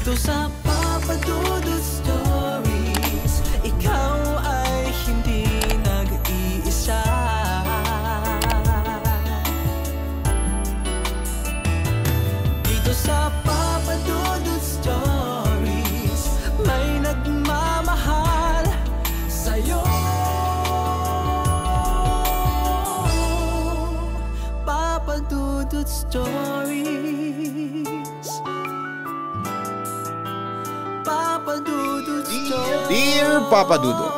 Dito sa Papa Dudut Stories, ikaw ay hindi nag-iisa. Dito sa Papa Dudut Stories, may nagmamahal sa'yo. Papa Dudut Stories, Papa Dudut Stories. Dear Papa Dudut,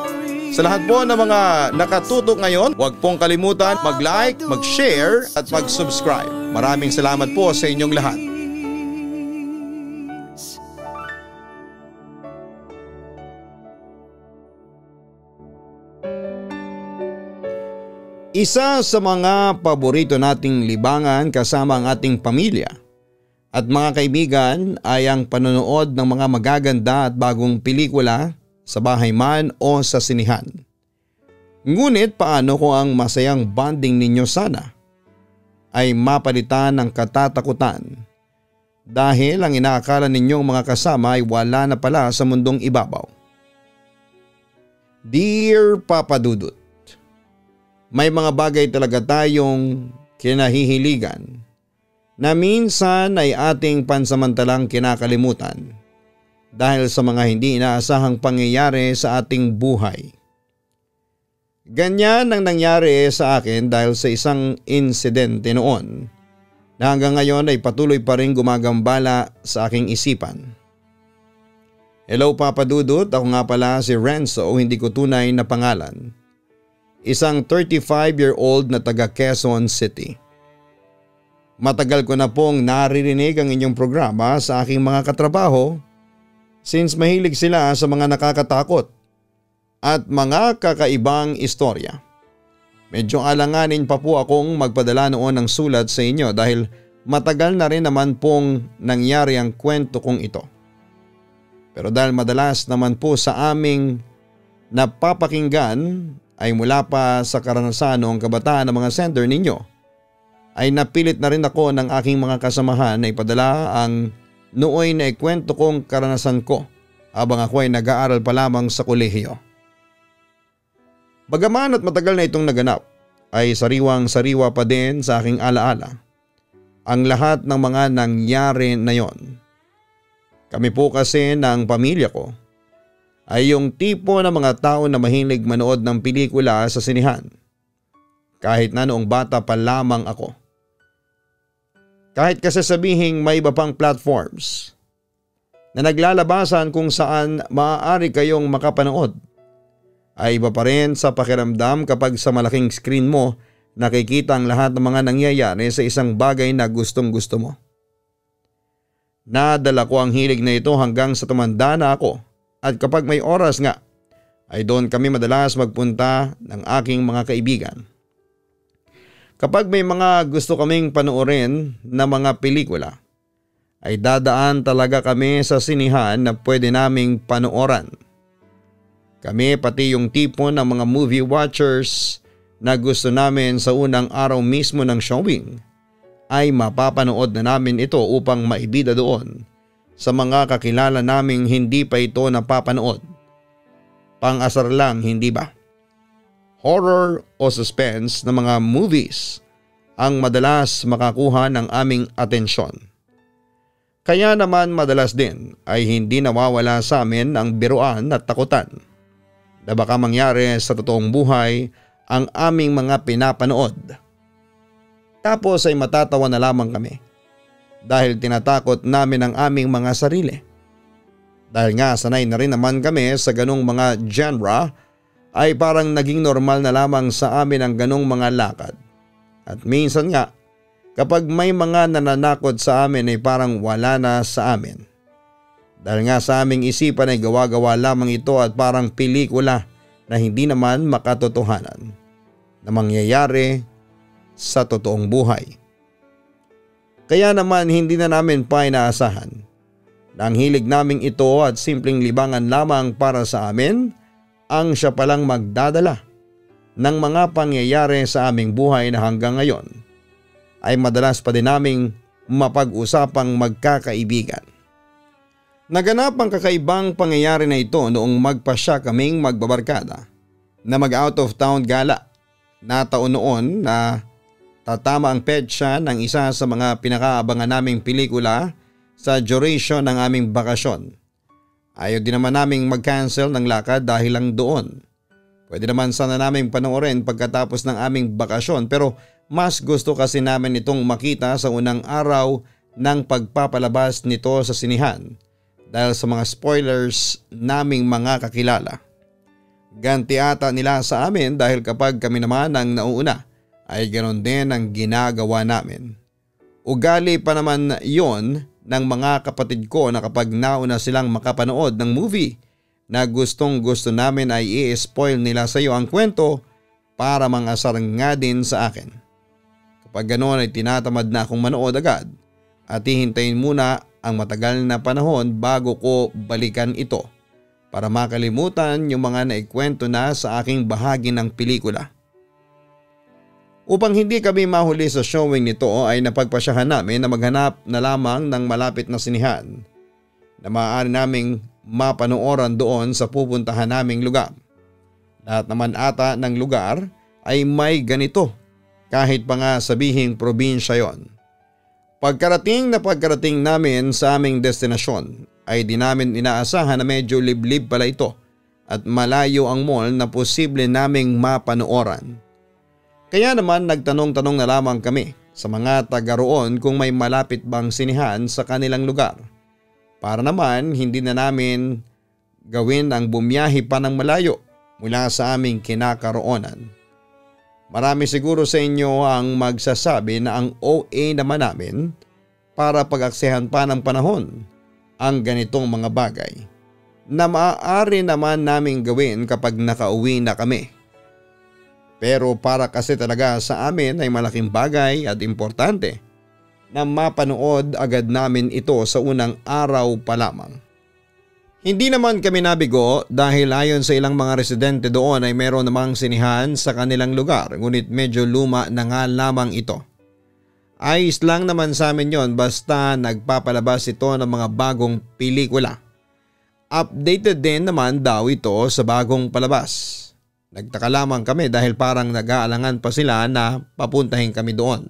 sa lahat po ng mga nakatutok ngayon, huwag pong kalimutan mag-like, mag-share at mag-subscribe. Maraming salamat po sa inyong lahat. Isa sa mga paborito nating libangan kasama ang ating pamilya at mga kaibigan ay ang panonood ng mga magaganda at bagong pelikula sa bahay man o sa sinihan. Ngunit paano kung ang masayang bonding ninyo sana ay mapalitan ng katatakutan dahil ang inaakala ninyong mga kasama ay wala na pala sa mundong ibabaw? Dear Papa Dudut, may mga bagay talaga tayong kinahihiligan na minsan ay ating pansamantalang kinakalimutan dahil sa mga hindi inaasahang pangyayari sa ating buhay. Ganyan ang nangyari sa akin dahil sa isang insidente noon na hanggang ngayon ay patuloy pa rin gumagambala sa aking isipan. Hello Papa Dudut, ako nga pala si Renzo, hindi ko tunay na pangalan. Isang 35-year-old na taga Quezon City. Matagal ko na pong naririnig ang inyong programa sa aking mga katrabaho since mahilig sila sa mga nakakatakot at mga kakaibang istorya. Medyo alanganin pa po akong magpadala noon ng sulat sa inyo dahil matagal na rin naman pong nangyari ang kwento kong ito. Pero dahil madalas naman po sa aming napapakinggan ay mula pa sa karanasan noong kabataan ng mga sender ninyo, ay napilit na rin ako ng aking mga kasamahan na ipadala ang nooy na ikwento kong karanasan ko habang ako ay nag-aaral pa lamang sa kolehiyo. Bagaman at matagal na itong naganap, ay sariwang-sariwa pa din sa aking alaala ang lahat ng mga nangyari na yon. Kami po kasi ng pamilya ko ay yung tipo ng mga tao na mahilig manood ng pelikula sa sinihan. Kahit na noong bata pa lamang ako. Kahit kasi sabihing may iba pang platforms na naglalabasan kung saan maaari kayong makapanood, ay iba pa rin sa pakiramdam kapag sa malaking screen mo nakikita ang lahat ng mga nangyayari sa isang bagay na gustong gusto mo. Nadala ko ang hilig na ito hanggang sa tumanda na ako. At kapag may oras nga, ay doon kami madalas magpunta ng aking mga kaibigan. Kapag may mga gusto kaming panoorin na mga pelikula, ay dadaan talaga kami sa sinihan na pwede naming panooran. Kami pati yung tipo ng mga movie watchers na gusto namin sa unang araw mismo ng showing, ay mapapanood na namin ito upang maibida doon sa mga kakilala naming hindi pa ito napapanood. Pang-asar lang, hindi ba? Horror o suspense na mga movies ang madalas makakuha ng aming atensyon. Kaya naman madalas din ay hindi nawawala sa amin ang biruan at takutan na baka mangyari sa totoong buhay ang aming mga pinapanood. Tapos ay matatawa na lamang kami dahil tinatakot namin ang aming mga sarili. Dahil nga sanay na rin naman kami sa ganong mga genre, ay parang naging normal na lamang sa amin ang ganong mga lakad. At minsan nga, kapag may mga nananakot sa amin ay parang wala na sa amin. Dahil nga sa aming isipan ay gawa-gawa lamang ito at parang pelikula na hindi naman makatotohanan na mangyayari sa totoong buhay. Kaya naman hindi na namin pa inaasahan na ang hilig naming ito at simpleng libangan lamang para sa amin ang siya palang magdadala ng mga pangyayari sa aming buhay na hanggang ngayon ay madalas pa din naming mapag-usapang magkakaibigan. Naganap ang kakaibang pangyayari na ito noong magpasya kaming magbabarkada na mag-out of town gala. Nataon noon na tatama ang petsa ng isa sa mga pinakaabangan naming pelikula sa duration ng aming bakasyon. Ayaw din naman naming mag-cancel ng lakad dahil lang doon. Pwede naman sana naming panoorin pagkatapos ng aming bakasyon pero mas gusto kasi namin itong makita sa unang araw ng pagpapalabas nito sa sinihan dahil sa mga spoilers naming mga kakilala. Ganti ata nila sa amin dahil kapag kami naman ang nauuna ay ganoon din ang ginagawa namin. Ugali pa naman yon ng mga kapatid ko na kapag nauna silang makapanood ng movie na gustong gusto namin ay i-spoil nila sa iyo ang kwento para mangasar nga din sa akin. Kapag ganoon ay tinatamad na akong manood agad at hihintayin muna ang matagal na panahon bago ko balikan ito para makalimutan yung mga naikwento na sa aking bahagi ng pelikula. Upang hindi kami mahuli sa showing nito ay napagpasyahan namin na maghanap na lamang ng malapit na sinihan na maaari naming mapanooran doon sa pupuntahan naming lugar. Lahat naman ata ng lugar ay may ganito kahit pa nga sabihing probinsya yon. Pagkarating namin sa aming destinasyon ay di namin inaasahan na medyo liblib pala ito at malayo ang mall na posible naming mapanooran. Kaya naman nagtanong-tanong na lamang kami sa mga taga roon kung may malapit bang sinihan sa kanilang lugar para naman hindi na namin gawin ang bumiyahe pa ng malayo mula sa aming kinakaroonan. Marami siguro sa inyo ang magsasabi na ang OA naman namin para pag-aksehan pa ng panahon ang ganitong mga bagay na maaari naman naming gawin kapag nakauwi na kami. Pero para kasi talaga sa amin ay malaking bagay at importante na mapanood agad namin ito sa unang araw pa lamang. Hindi naman kami nabigo dahil ayon sa ilang mga residente doon ay meron namang sinihan sa kanilang lugar ngunit medyo luma na nga lamang ito. Ayos lang naman sa amin yon basta nagpapalabas ito ng mga bagong pelikula. Updated din naman daw ito sa bagong palabas. Nagtaka lamang kami dahil parang nag-aalangan pa sila na papuntahin kami doon.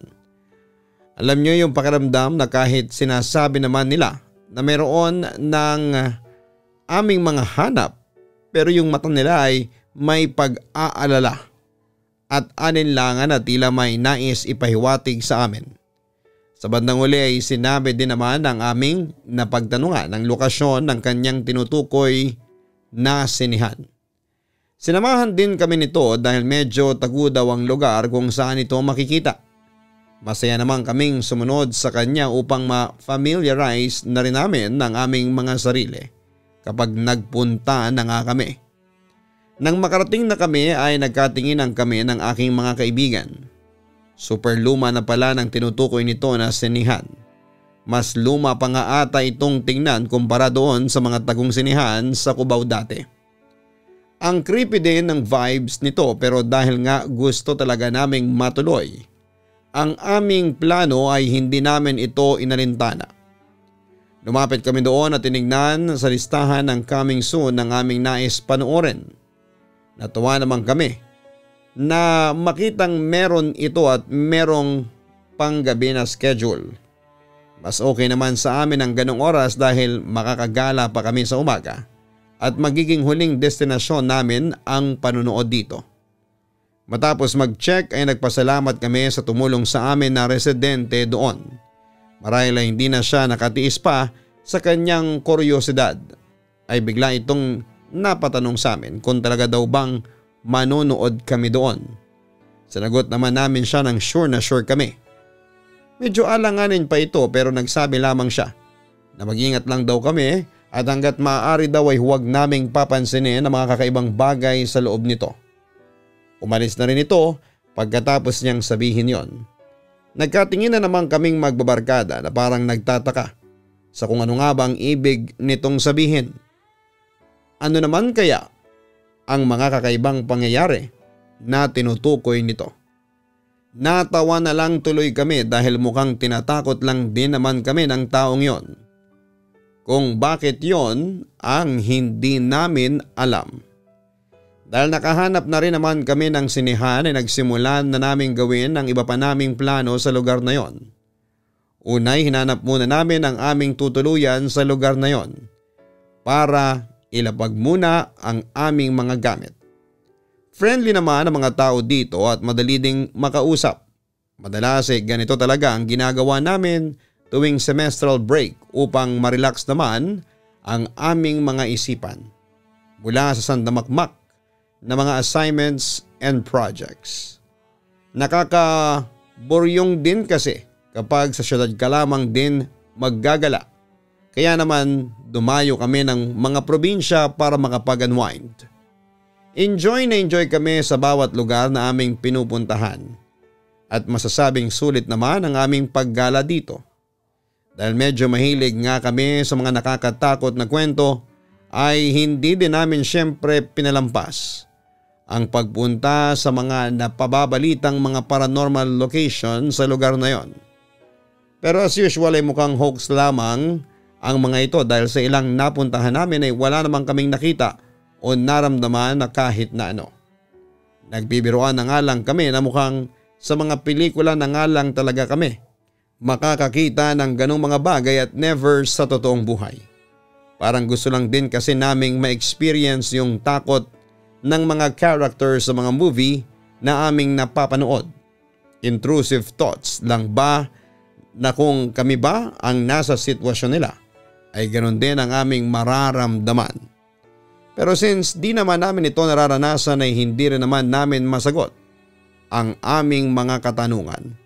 Alam nyo yung pakiramdam na kahit sinasabi naman nila na meron ng aming mga hanap pero yung mata nila ay may pag-aalala at aninlangan na tila may nais ipahiwatig sa amin. Sa bandang uli ay sinabi din naman ng aming napagtanungan ng lokasyon ng kanyang tinutukoy na sinihan. Sinamahan din kami nito dahil medyo tagu daw ang lugar kung saan ito makikita. Masaya naman kaming sumunod sa kanya upang ma-familiarize na rin namin ng aming mga sarili kapag nagpunta na nga kami. Nang makarating na kami ay nagkatinginan kami ng aking mga kaibigan. Super luma na pala ng tinutukoy nito na sinihan. Mas luma pa nga ata itong tingnan kumpara doon sa mga tagong sinihan sa Cubao dati. Ang creepy din ng vibes nito pero dahil nga gusto talaga naming matuloy, ang aming plano ay hindi namin ito inalintana. Lumapit kami doon at tinignan sa listahan ng coming soon ng aming nais panoorin. Natuwa naman kami na makitang meron ito at merong panggabi na schedule. Mas okay naman sa amin ang ganong oras dahil makakagala pa kami sa umaga. At magiging huling destinasyon namin ang panunood dito. Matapos mag-check ay nagpasalamat kami sa tumulong sa amin na residente doon. Marahil ay hindi na siya nakatiis pa sa kanyang kuryosidad ay bigla itong napatanong sa amin kung talaga daw bang manonood kami doon. Sinagot naman namin siya ng sure na sure kami. Medyo alanganin pa ito pero nagsabi lamang siya na mag-ingat lang daw kami at hanggat maaari daw ay huwag naming papansinin ang mga kakaibang bagay sa loob nito. Umalis na rin ito pagkatapos niyang sabihin yon. Nagkatingin na naman kaming magbabarkada na parang nagtataka sa kung ano nga ba ang ibig nitong sabihin. Ano naman kaya ang mga kakaibang pangyayari na tinutukoy nito? Natawa na lang tuloy kami dahil mukhang tinatakot lang din naman kami ng taong yon. kung bakit yon ang hindi namin alam. Dahil nakahanap na rin naman kami ng sinihan ay nagsimulan na naming gawin ang iba pa naming plano sa lugar na yon. Unay hinanap muna namin ang aming tutuluyan sa lugar na yon para ilapag muna ang aming mga gamit. Friendly naman ang mga tao dito at madali ding makausap. Madalas ganito talaga ang ginagawa namin tuwing semestral break upang marelax naman ang aming mga isipan mula sa sandamakmak na mga assignments and projects. Nakakaburyong din kasi kapag sa syudad ka lamang din maggagala. Kaya naman dumayo kami ng mga probinsya para makapag-unwind. Enjoy na enjoy kami sa bawat lugar na aming pinupuntahan. At masasabing sulit naman ang aming paggala dito. Dahil medyo mahilig nga kami sa mga nakakatakot na kwento ay hindi din namin syempre pinalampas ang pagpunta sa mga napababalitang mga paranormal location sa lugar na yon. Pero as usual ay mukhang hoax lamang ang mga ito dahil sa ilang napuntahan namin ay wala namang kaming nakita o naramdaman na kahit na ano. Nagbibiruan na nga lang kami na mukhang sa mga pelikula na nga lang talaga kami makakakita ng ganong mga bagay at never sa totoong buhay. Parang gusto lang din kasi naming ma-experience yung takot ng mga characters sa mga movie na aming napapanood. Intrusive thoughts lang ba na kung kami ba ang nasa sitwasyon nila ay ganoon din ang aming mararamdaman. Pero since di naman namin ito nararanasan ay hindi rin naman namin masagot ang aming mga katanungan.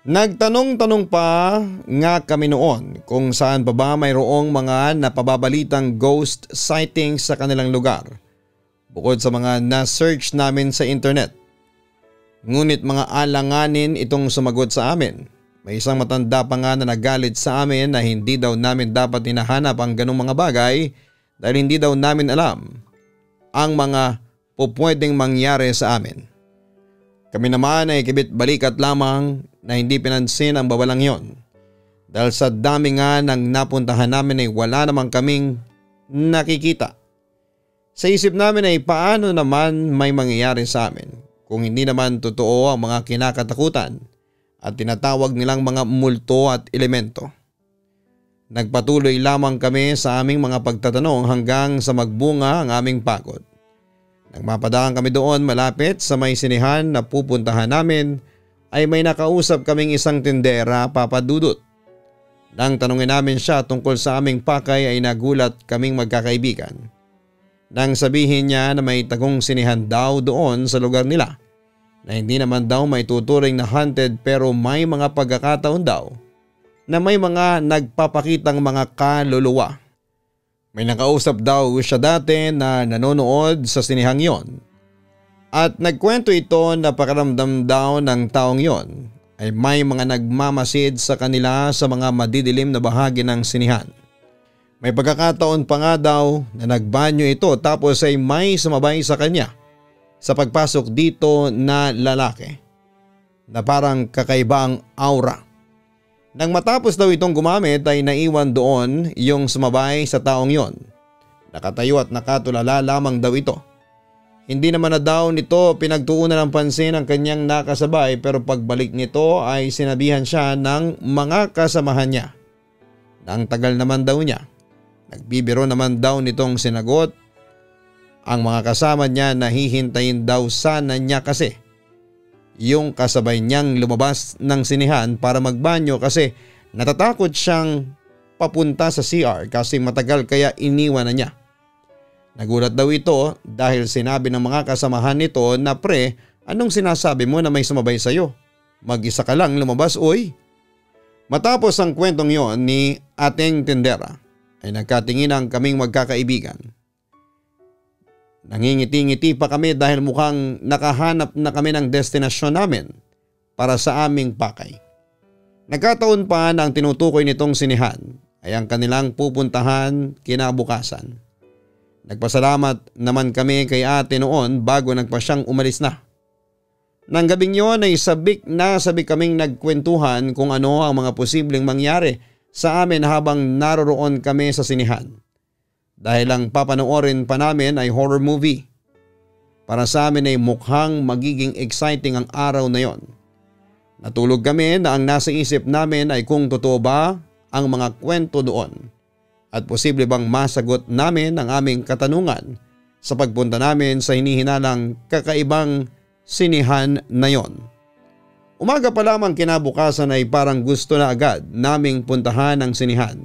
Nagtanong-tanong pa nga kami noon kung saan pa ba mayroong mga napababalitang ghost sightings sa kanilang lugar. Bukod sa mga na-search namin sa internet. Ngunit mga alanganin itong sumagot sa amin. May isang matanda pa nga na nagalit sa amin na hindi daw namin dapat hinahanap ang ganong mga bagay dahil hindi daw namin alam ang mga pupwedeng mangyari sa amin. Kami naman ay kibit balikat lamang na hindi pinansin ang babalang yon. Dahil sa dami nga ng napuntahan namin ay wala namang kaming nakikita. Sa isip namin ay paano naman may mangyayari sa amin kung hindi naman totoo ang mga kinakatakutan at tinatawag nilang mga multo at elemento. Nagpatuloy lamang kami sa aming mga pagtatanong hanggang sa magbunga ang aming pagod. Nagmapadaan kami doon malapit sa may sinihan na pupuntahan namin ay may nakausap kaming isang tindera, Papa Dudut. Nang tanungin namin siya tungkol sa aming pakay ay nagulat kaming magkakaibigan. Nang sabihin niya na may tagong sinihan daw doon sa lugar nila na hindi naman daw may tuturing na haunted pero may mga pagkakataon daw na may mga nagpapakitang mga kaluluwa. May nakausap daw siya dati na nanonood sa sinihang yon at nagkwento ito na pakiramdam daw ng taong yon ay may mga nagmamasid sa kanila sa mga madidilim na bahagi ng sinihan. May pagkakataon pa nga daw na nagbanyo ito tapos ay may sumabay sa kanya sa pagpasok dito na lalaki na parang kakaiba ang aura. Nang matapos daw itong gumamit ay naiwan doon yung sumabay sa taong yon. Nakatayo at nakatulala lamang daw ito. Hindi naman na daw nito pinagtuunan ng pansin ang kanyang nakasabay pero pagbalik nito ay sinabihan siya ng mga kasamahan niya. Nang tagal naman daw niya. Nagbibiro naman daw nitong sinagot ang mga kasama niya na hihintayin daw sana niya kasi yung kasabay niyang lumabas ng sinihan para magbanyo kasi natatakot siyang papunta sa CR kasi matagal kaya iniwan na niya. Nagulat daw ito dahil sinabi ng mga kasamahan nito na pre, anong sinasabi mo na may sumabay sa'yo? Mag-isa ka lang lumabas oy. Matapos ang kwentong yon ni ating tindera ay nagkatinginan kaming magkakaibigan. Nangingiti-ngiti pa kami dahil mukhang nakahanap na kami ng destinasyon namin para sa aming pakay. Nagkataon pa na ang tinutukoy nitong sinihan ay ang kanilang pupuntahan kinabukasan. Nagpasalamat naman kami kay ate noon bago nagpasyang umalis na. Nang gabing yon ay sabik na sabik kaming nagkwentuhan kung ano ang mga posibleng mangyari sa amin habang naroroon kami sa sinihan. Dahil ang papanoorin pa namin ay horror movie. Para sa amin ay mukhang magiging exciting ang araw na yon. Natulog kami na ang nasa isip namin ay kung totoo ba ang mga kwento doon at posible bang masagot namin ang aming katanungan sa pagpunta namin sa hinihinalang kakaibang sinihan na yon. Umaga pa lamang kinabukasan ay parang gusto na agad naming puntahan ang sinihan.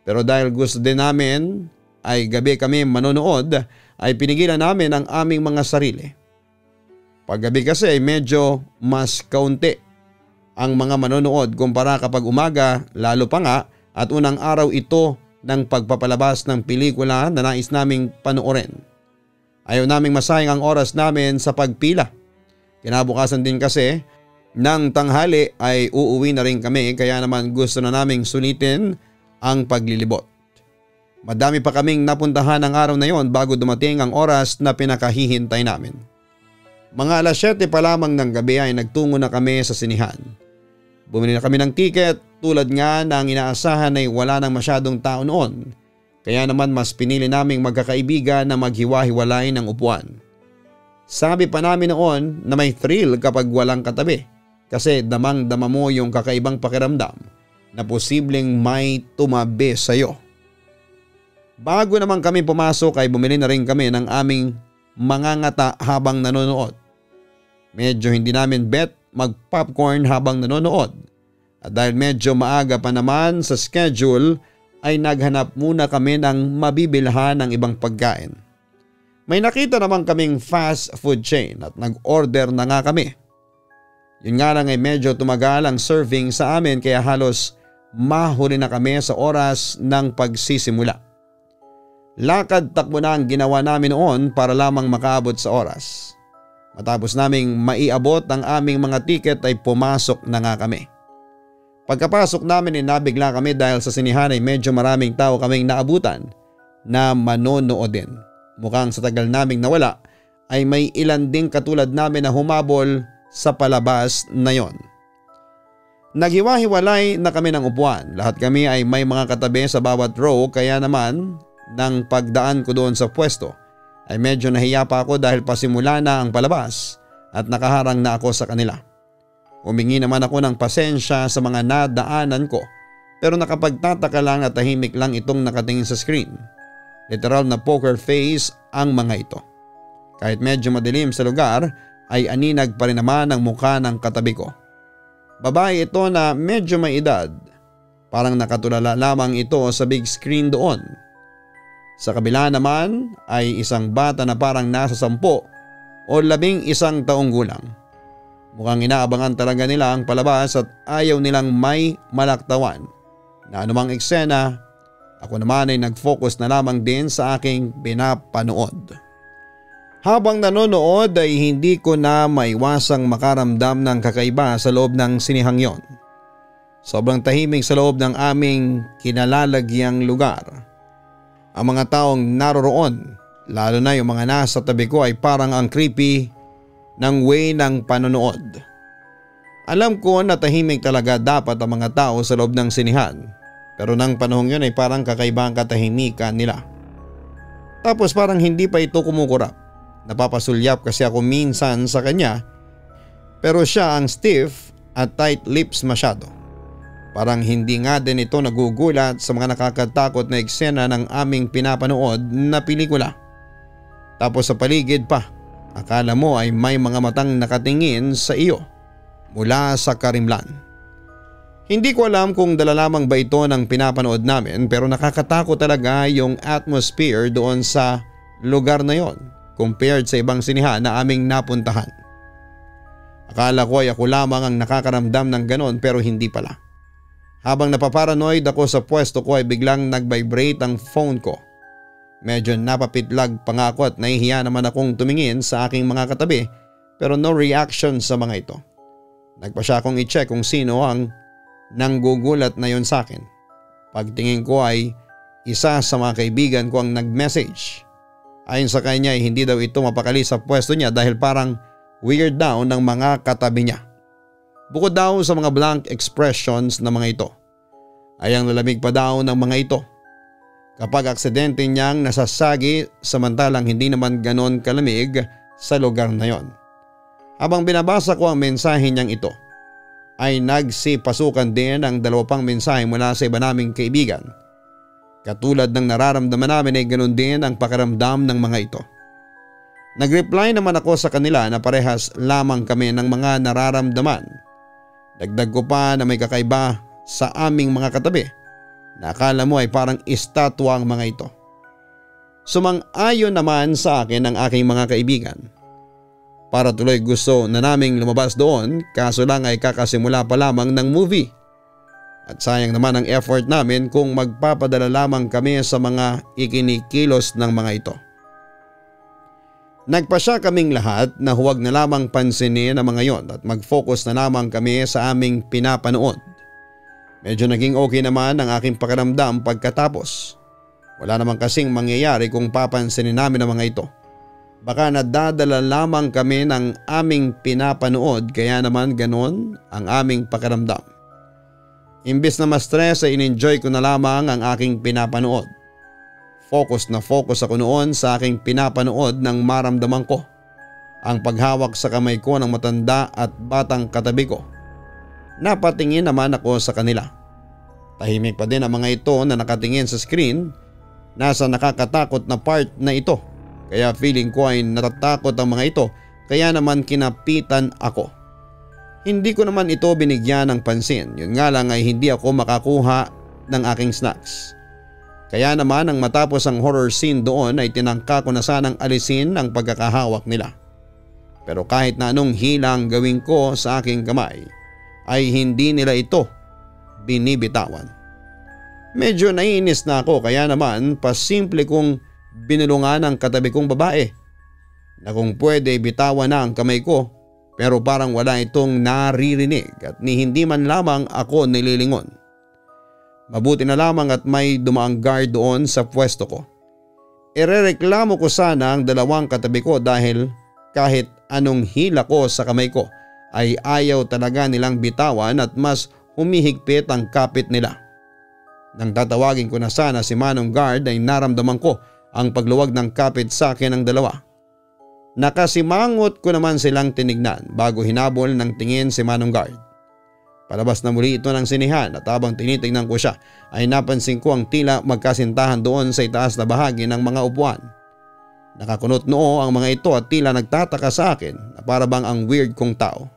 Pero dahil gusto din namin ay gabi kami manonood ay pinigilan namin ang aming mga sarili. Paggabi kasi ay medyo mas kaunti ang mga manonood kumpara kapag umaga, lalo pa nga at unang araw ito ng pagpapalabas ng pelikula na nais naming panoorin. Ayaw naming masayang ang oras namin sa pagpila. Kinabukasan din kasi ng tanghali ay uuwi na rin kami kaya naman gusto na naming sulitin ang paglilibot. Madami pa kaming napuntahan ng araw na yon bago dumating ang oras na pinakahihintay namin. Mga alas 7 pa lamang ng gabi ay nagtungo na kami sa sinihan. Bumili na kami ng tiket tulad nga na ang inaasahan ay wala nang masyadong tao noon. Kaya naman mas pinili naming magkakaibigan na maghiwa-hiwalay ng upuan. Sabi pa namin noon na may thrill kapag walang katabi kasi damang-dama mo yung kakaibang pakiramdam na posibleng may tumabi sa'yo. Bago naman kami pumasok ay bumili na rin kami ng aming mga ngata habang nanonood. Medyo hindi namin bet mag-popcorn habang nanonood. At dahil medyo maaga pa naman sa schedule ay naghanap muna kami ng mabibilhan ng ibang pagkain. May nakita naman kaming fast food chain at nag-order na nga kami. Yun nga lang ay medyo tumagal ang serving sa amin kaya halos mahuli na kami sa oras ng pagsisimula. Lakad takbo na ang ginawa namin noon para lamang makaabot sa oras. Matapos naming maiabot ang aming mga tiket ay pumasok na nga kami. Pagkapasok namin ay nabigla kami dahil sa sinihan ay medyo maraming tao kaming naabutan na manonood din. Mukhang sa tagal naming nawala ay may ilan ding katulad namin na humabol sa palabas na yon. Naghiwa-hiwalay na kami ng upuan. Lahat kami ay may mga katabi sa bawat row kaya naman nang pagdaan ko doon sa pwesto ay medyo nahiya pa ako dahil pasimula na ang palabas at nakaharang na ako sa kanila. Humingi naman ako ng pasensya sa mga nadaanan ko pero nakapagtataka lang at tahimik lang itong nakatingin sa screen. Literal na poker face ang mga ito. Kahit medyo madilim sa lugar ay aninag pa rin naman ang mukha ng katabi ko. Babae ito na medyo may edad. Parang nakatulala lamang ito sa big screen doon. Sa kabila naman ay isang bata na parang nasa 10 o 11 taong gulang. Mukhang inaabangan talaga nila ang palabas at ayaw nilang may malaktawan na anumang eksena. Ako naman ay nag-focus na lamang din sa aking pinapanood. Habang nanonood ay hindi ko na maiwasang makaramdam ng kakaiba sa loob ng sinihang yon. Sobrang tahimik sa loob ng aming kinalalagyang lugar. Ang mga taong naroroon, lalo na yung mga nasa tabi ko ay parang ang creepy ng way ng panonood. Alam ko na tahimik talaga dapat ang mga tao sa loob ng sinihan. Pero nang panahong yun ay parang kakaiba ang katahimikan nila. Tapos parang hindi pa ito kumukurap. Napapasulyap kasi ako minsan sa kanya. Pero siya ang stiff at tight lips masyado. Parang hindi nga din ito nagugulat sa mga nakakatakot na eksena ng aming pinapanood na pelikula. Tapos sa paligid pa, akala mo ay may mga matang nakatingin sa iyo mula sa karimlan. Hindi ko alam kung dala lamang ba ito ng pinapanood namin pero nakakatakot talaga yung atmosphere doon sa lugar na yon compared sa ibang sinihan na aming napuntahan. Akala ko ay ako lamang ang nakakaramdam ng ganon pero hindi pala. Habang napaparanoid ako sa pwesto ko ay biglang nag-vibrate ang phone ko. Medyo napapitlag pa nga ako at nahihiya naman akong tumingin sa aking mga katabi pero no reaction sa mga ito. Nagpa siya akong i-check kung sino ang nanggugulat na yon sa akin. Pagtingin ko ay isa sa mga kaibigan ko ang nag-message. Ayon sa kanya ay hindi daw ito mapakali sa pwesto niya dahil parang weird daw ng mga katabi niya. Bukod daw sa mga blank expressions na mga ito. ay ang lalamig pa daw ng mga ito kapag aksidente niyang nasasagi, samantalang hindi naman ganon kalamig sa lugar na yon. Habang binabasa ko ang mensahe niyang ito ay nagsipasukan din ang 2 pang mensahe mula sa iba naming kaibigan. Katulad ng nararamdaman namin ay ganon din ang pakiramdam ng mga ito. Nag-reply naman ako sa kanila na parehas lamang kami ng mga nararamdaman. Dagdag ko pa na may kakaiba sa aming mga katabi na akala mo ay parang estatwa ang mga ito. Sumang-ayon naman sa akin ang aking mga kaibigan. Para tuloy gusto na naming lumabas doon, kaso lang ay kakasimula pa lamang ng movie. At sayang naman ang effort namin kung magpapadala lamang kami sa mga ikinikilos ng mga ito. Nagpasya kaming lahat na huwag na lamang pansinin ang mga yon at mag-focus na lamang kami sa aming pinapanood. Medyo naging okay naman ang aking pakiramdam pagkatapos. Wala naman kasing mangyayari kung papansinin namin ang mga ito. Baka nadadala lamang kami ng aming pinapanood kaya naman ganon ang aming pakiramdam. Imbes na ma-stress ay in-enjoy ko na lamang ang aking pinapanood. Focus na focus ako noon sa aking pinapanood nang maramdaman ko ang paghawak sa kamay ko ng matanda at batang katabi ko. Napatingin naman ako sa kanila. Tahimik pa din ang mga ito na nakatingin sa screen. Nasa nakakatakot na part na ito. Kaya feeling ko ay natatakot ang mga ito, kaya naman kinapitan ako. Hindi ko naman ito binigyan ng pansin, yun nga lang ay hindi ako makakuha ng aking snacks. Kaya naman nang matapos ang horror scene doon ay tinangka ko na sanang alisin ang pagkakahawak nila. Pero kahit na anong hilang gawin ko sa aking kamay ay hindi nila ito binibitawan. Medyo naiinis na ako kaya naman pasimple kong binulungan ang katabi kong babae na kung pwede bitawan na ang kamay ko, pero parang wala itong naririnig at ni hindi man lamang ako nililingon. Mabuti na lamang at may dumaang guard doon sa pwesto ko. Irereklamo ko sana ang 2 katabi ko dahil kahit anong hila ko sa kamay ko ay ayaw talaga nilang bitawan at mas humihigpit ang kapit nila. Nang tatawagin ko na sana si Manong Guard ay naramdaman ko ang pagluwag ng kapit sa akin ng 2. Nakasimangot ko naman silang tinignan bago hinabol ng tingin si Manong Guard. Palabas na muli ito ng sinihan at habang tinitignan ko siya ay napansin ko ang tila magkasintahan doon sa itaas na bahagi ng mga upuan. Nakakunot noo ang mga ito at tila nagtataka sa akin na para bang ang weird kong tao.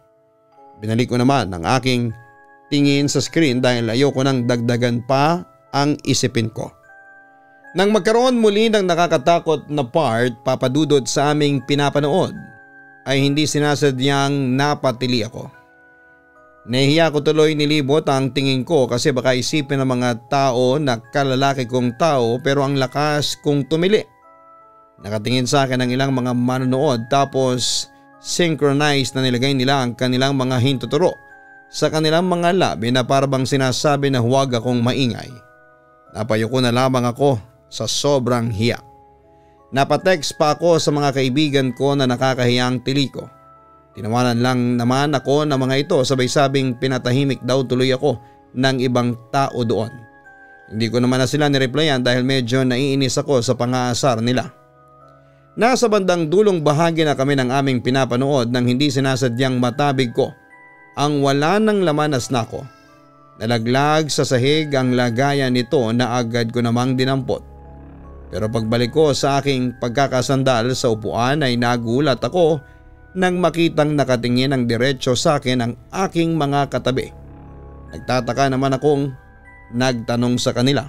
Binalik ko naman ang aking tingin sa screen dahil ayoko nang dagdagan pa ang isipin ko. Nang magkaroon muli ng nakakatakot na part papadudod sa aming pinapanood ay hindi sinasadyang napatili ako. Nahihiya ko tuloy nilibot ang tingin ko kasi baka isipin ng mga tao na kalalaki kong tao pero ang lakas kong tumili. Nakatingin sa akin ang ilang mga manonood tapos synchronized na nilagay nila ang kanilang mga hintuturo sa kanilang mga labi na parabang sinasabi na huwag akong maingay. Napayuko na lamang ako sa sobrang hiya. Napatext pa ako sa mga kaibigan ko na nakakahiyang tili ko. Tinawanan lang naman ako ng mga ito sabay sabing pinatahimik daw tuloy ako ng ibang tao doon. Hindi ko naman na sila nireplyan dahil medyo naiinis ako sa pang-aasar nila. Nasa bandang dulong bahagi na kami ng aming pinapanood nang hindi sinasadyang matabig ko ang wala ng laman na snack ko. Nalaglag sa sahig ang lagayan nito na agad ko namang dinampot. Pero pagbalik ko sa aking pagkakasandal sa upuan ay nagulat ako nang makitang nakatingin ng diretso sa akin ang aking mga katabi. Nagtataka naman akong nagtanong sa kanila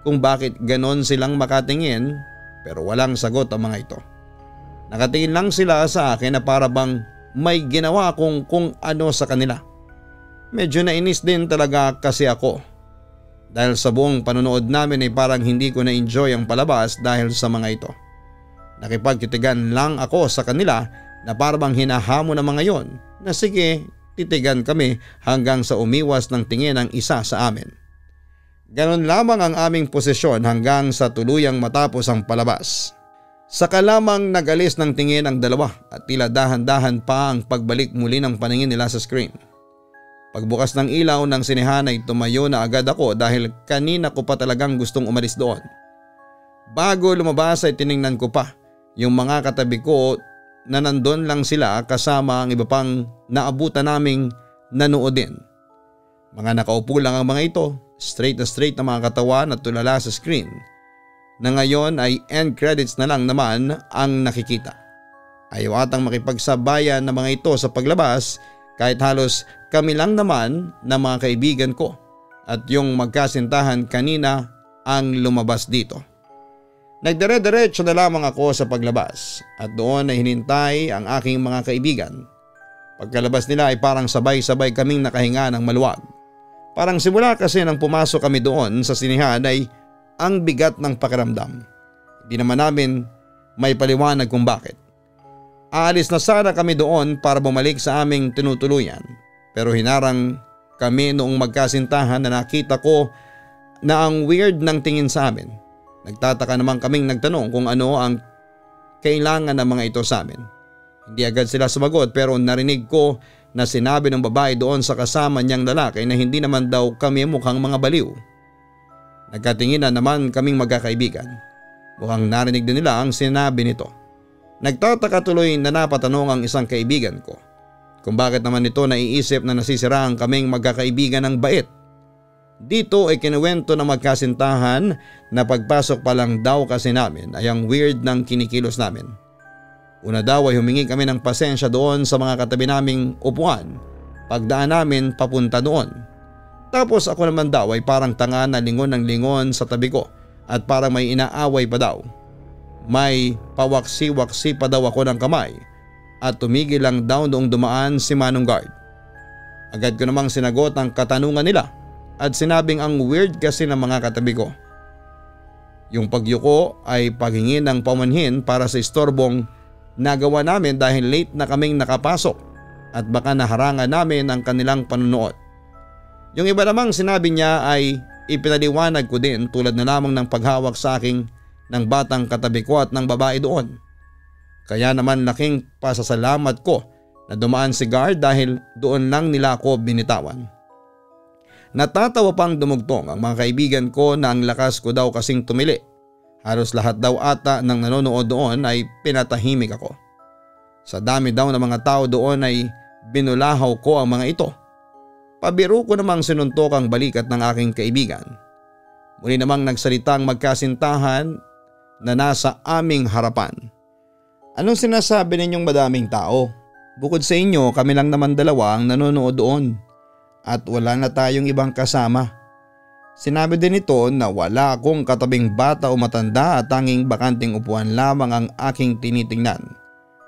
kung bakit ganon silang makatingin pero walang sagot ang mga ito. Nakatingin lang sila sa akin na para bang may ginawa akong kung ano sa kanila. Medyo nainis din talaga kasi ako. Dahil sa buong panonood namin ay parang hindi ko na-enjoy ang palabas dahil sa mga ito. Nakipagtitigan lang ako sa kanila na parang hinahamon ng mga yon na sige titigan kami hanggang sa umiwas ng tingin ang isa sa amin. Ganon lamang ang aming posisyon hanggang sa tuluyang matapos ang palabas. Saka lamang nagalis ng tingin ang 2 at tila dahan-dahan pa ang pagbalik muli ng paningin nila sa screen. Pagbukas ng ilaw ng sinehan ay tumayo na agad ako dahil kanina ko pa talagang gustong umalis doon. Bago lumabas ay tiningnan ko pa yung mga katabi ko na nandun lang sila kasama ang iba pang naabutan naming nanood din. Mga nakaupo lang ang mga ito, straight na mga katawan at tulala sa screen na ngayon ay end credits na lang naman ang nakikita. Ayaw atang makipagsabayan ng mga ito sa paglabas kahit halos kami lang naman na mga kaibigan ko at yung magkasintahan kanina ang lumabas dito. Nagdire-diretso na lamang ako sa paglabas at doon ay hinintay ang aking mga kaibigan. Pagkalabas nila ay parang sabay-sabay kaming nakahinga ng maluwag. Parang simula kasi nang pumasok kami doon sa sinihan ay ang bigat ng pakiramdam. Hindi naman namin may paliwanag kung bakit. Aalis na sana kami doon para bumalik sa aming tinutuluyan pero hinarang kami noong magkasintahan na nakita ko na ang weird ng tingin sa amin. Nagtataka naman kaming nagtanong kung ano ang kailangan ng mga ito sa amin. Hindi agad sila sumagot pero narinig ko na sinabi ng babae doon sa kasama niyang lalaki na hindi naman daw kami mukhang mga baliw. Nagkatinginan naman kaming magkakaibigan. Mukhang narinig din nila ang sinabi nito. Nagtataka tuloy na napatanong ang isang kaibigan ko kung bakit naman ito naiisip na nasisiraan kaming magkakaibigan ng bait. Dito ay kinuwento ng magkasintahan na pagpasok pa lang daw kasi namin ay ang weird ng kinikilos namin. Una daw ay humingi kami ng pasensya doon sa mga katabi naming upuan pagdaan namin papunta doon. Tapos ako naman daw ay parang tanga na lingon ng lingon sa tabi ko at parang may inaaway pa daw. May pawaksi-waksi pa daw ako ng kamay at tumigil lang daw noong dumaan si Manong Guard. Agad ko namang sinagot ang katanungan nila at sinabing ang weird kasi ng mga katabi ko. Yung pagyuko ay paghingi ng pamanhin para sa istorbong nagawa namin dahil late na kaming nakapasok at baka naharangan namin ang kanilang panunood. Yung iba namang sinabi niya ay ipinaliwanag ko din tulad na lamang ng paghawak sa aking ng batang katabi ko at ng babae doon. Kaya naman laking pasasalamat ko na dumaan si guard dahil doon lang nila ako binitawan. Natatawa pang dumugtong ang mga kaibigan ko na ang lakas ko daw kasing tumili. Halos lahat daw ata ng nanonood doon ay pinatahimik ako. Sa dami daw ng mga tao doon ay binulahaw ko ang mga ito. Pabiro ko namang sinuntok ang balikat ng aking kaibigan. Muli namang nagsalita ang magkasintahan na nasa aming harapan. Anong sinasabi ninyong madaming tao? Bukod sa inyo, kami lang naman dalawa ang nanonood doon. At wala na tayong ibang kasama. Sinabi din ito na wala akong katabing bata o matanda at tanging bakanting upuan lamang ang aking tinitingnan.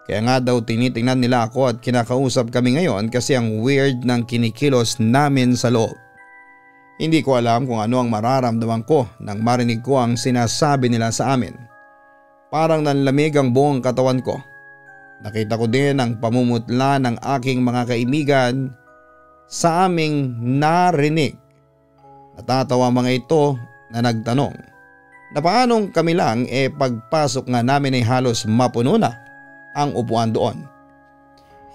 Kaya nga daw tinitingnan nila ako at kinakausap kami ngayon kasi ang weird ng kinikilos namin sa loob. Hindi ko alam kung ano ang mararamdaman ko nang marinig ko ang sinasabi nila sa amin. Parang nanlamig ang buong katawan ko. Nakita ko din ang pamumutla ng aking mga kaibigan sa aming narinig. Natatawa mga ito na nagtanong na paanong kami lang pagpasok nga namin ay halos mapuno na ang upuan doon.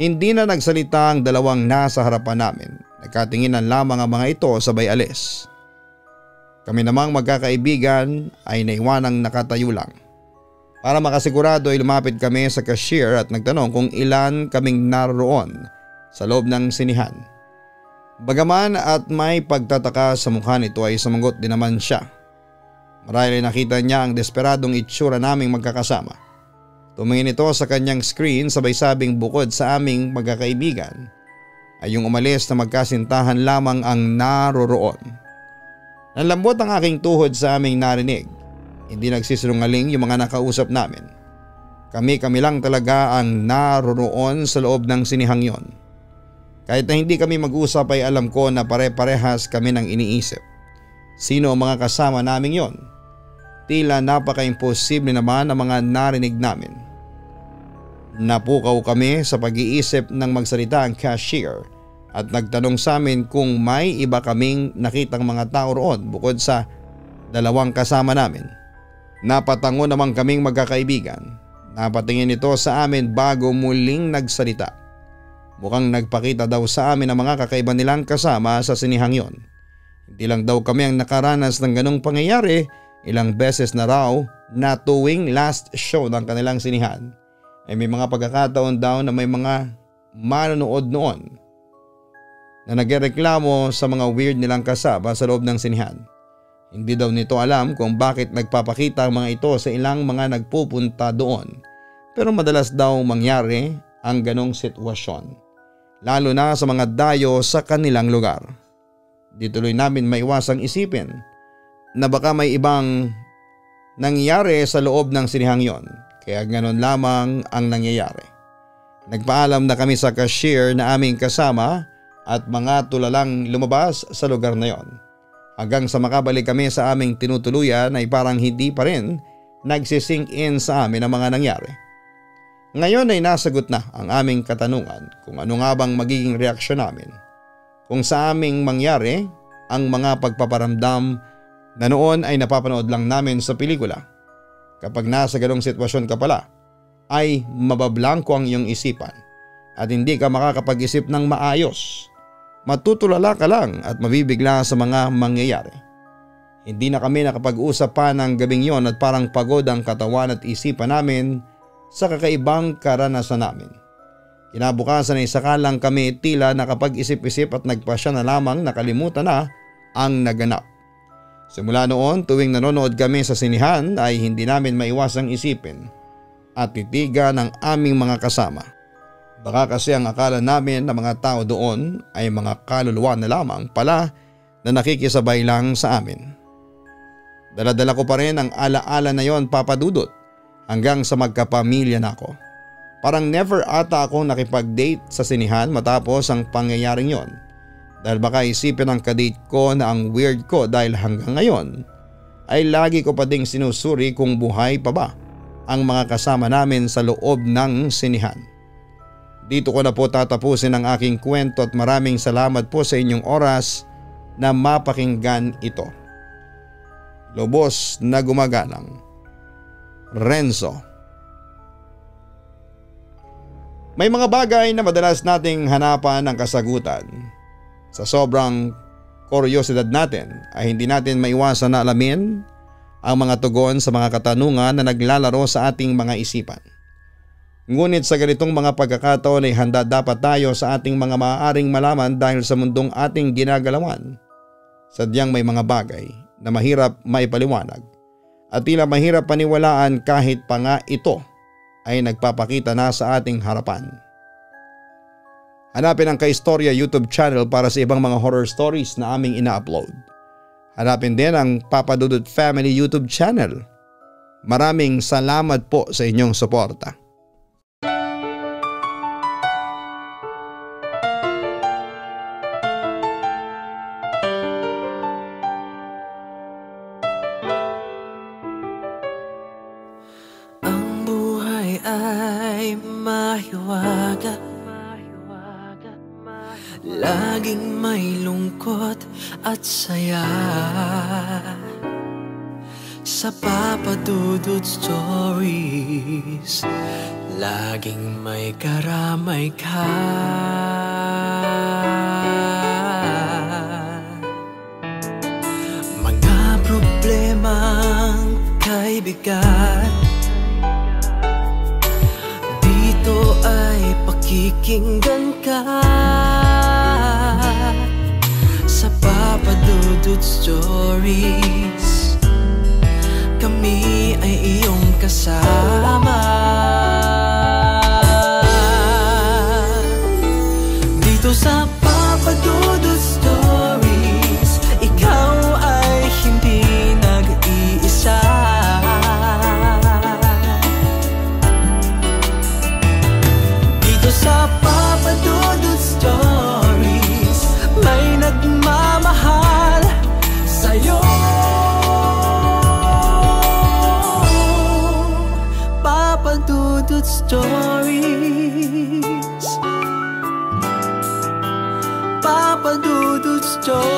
Hindi na nagsalita ang dalawang nasa harapan namin. Nagkatinginan lamang ang mga ito sabay alis. Kami namang magkakaibigan ay naiwanang nakatayo lang. Para makasigurado ay lumapit kami sa cashier at nagtanong kung ilan kaming naroon sa loob ng sinihan. Bagaman at may pagtataka sa mukha nito ay sumagot din naman siya. Marahil nakita niya ang desperadong itsura naming magkakasama. Tumingin ito sa kanyang screen sabay sabing bukod sa aming magkakaibigan ay yung umalis na magkasintahan lamang ang naroroon. Nanlambot ang aking tuhod sa aming narinig. Hindi nagsisinungaling yung mga nakausap namin. Kami lang talaga ang naroroon sa loob ng sinihang yon. Kahit na hindi kami mag-usap ay alam ko na pare-parehas kami ng iniisip. Sino ang mga kasama namin yon? Tila napaka-imposible naman ang mga narinig namin. Napukaw kami sa pag-iisip ng magsalita ang cashier at nagtanong sa amin kung may iba kaming nakitang mga tao roon bukod sa dalawang kasama namin. Napatango naman kaming magkakaibigan. Napatingin ito sa amin bago muling nagsalita. Mukhang nagpakita daw sa amin ang mga kakaiba nilang kasama sa sinihang yon. Hindi lang daw kami ang nakaranas ng ganong pangyayari, ilang beses na raw na tuwing last show ng kanilang sinihan ay may mga pagkakataon daw na may mga manonood noon na nagreklamo sa mga weird nilang kasama sa loob ng sinihan. Hindi daw nito alam kung bakit nagpapakita ang mga ito sa ilang mga nagpupunta doon, pero madalas daw mangyari ang ganong sitwasyon, lalo na sa mga dayo sa kanilang lugar. Di tuloy namin maiwasang isipin na baka may ibang nangyari sa loob ng sinihang yon, kaya ganon lamang ang nangyayari. Nagpaalam na kami sa cashier na aming kasama at mga tulalang lumabas sa lugar na yon. Hanggang sa makabalik kami sa aming tinutuluyan ay parang hindi pa rin nagsisink in sa amin ang mga nangyari. Ngayon ay nasagot na ang aming katanungan kung ano nga bang magiging reaksyon namin kung sa aming mangyari ang mga pagpaparamdam na noon ay napapanood lang namin sa pelikula. Kapag nasa ganong sitwasyon ka pala ay mabablangko ang iyong isipan at hindi ka makakapag-isip ng maayos. Matutulala ka lang at mabibigla sa mga mangyayari. Hindi na kami nakapag-usap pa ng gabing yon at parang pagod ang katawan at isipan namin sa kakaibang karanasan namin. Kinabukasan ay saka lang kami tila nakapag-isip-isip at nagpasya na lamang nakalimutan na ang naganap. Simula noon tuwing nanonood kami sa sinihan ay hindi namin maiwasang isipin at titigan ng aming mga kasama. Baka kasi ang akala namin na mga tao doon ay mga kaluluwa na lamang pala na nakikisabay lang sa amin. Dala-dala ko pa rin ang alaala na yon, Papa Dudut, hanggang sa magkapamilya na ako. Parang never ata akong nakipag-date sa sinihan matapos ang pangyayaring yon. Dahil baka isipin ng kadate ko na ang weird ko dahil hanggang ngayon ay lagi ko pa ding sinusuri kung buhay pa ba ang mga kasama namin sa loob ng sinihan. Dito ko na po tatapusin ang aking kwento at maraming salamat po sa inyong oras na mapakinggan ito. Lubos na gumagalang, Renzo. May mga bagay na madalas nating hanapan ng kasagutan. Sa sobrang kuryosidad natin ay hindi natin maiwasan na alamin ang mga tugon sa mga katanungan na naglalaro sa ating mga isipan. Ngunit sa ganitong mga pagkakataon ay handa dapat tayo sa ating mga maaaring malaman dahil sa mundong ating ginagalawan. Sadyang may mga bagay na mahirap maipaliwanag at tila mahirap paniwalaan kahit pa nga ito ay nagpapakita na sa ating harapan. Hanapin ang Kaistorya YouTube channel para sa ibang mga horror stories na aming ina-upload. Hanapin din ang Papa Dudut Family YouTube channel. Maraming salamat po sa inyong suporta. Laging may lungkot at saya sa Papa Dudut Stories. Laging may karamay ka. Mga problemang kay bigat, dito ay pakikinggan ka. Sa Papa Dudut Stories, kami ay iyong kasama. Dito sa Papa Dudut Stories, ikaw ay hindi nag-iisa. Dito sa Papa Dudut Stories, may nagmamahal sa'yo. Papa Dudut Stories, Papa Dudut Stories.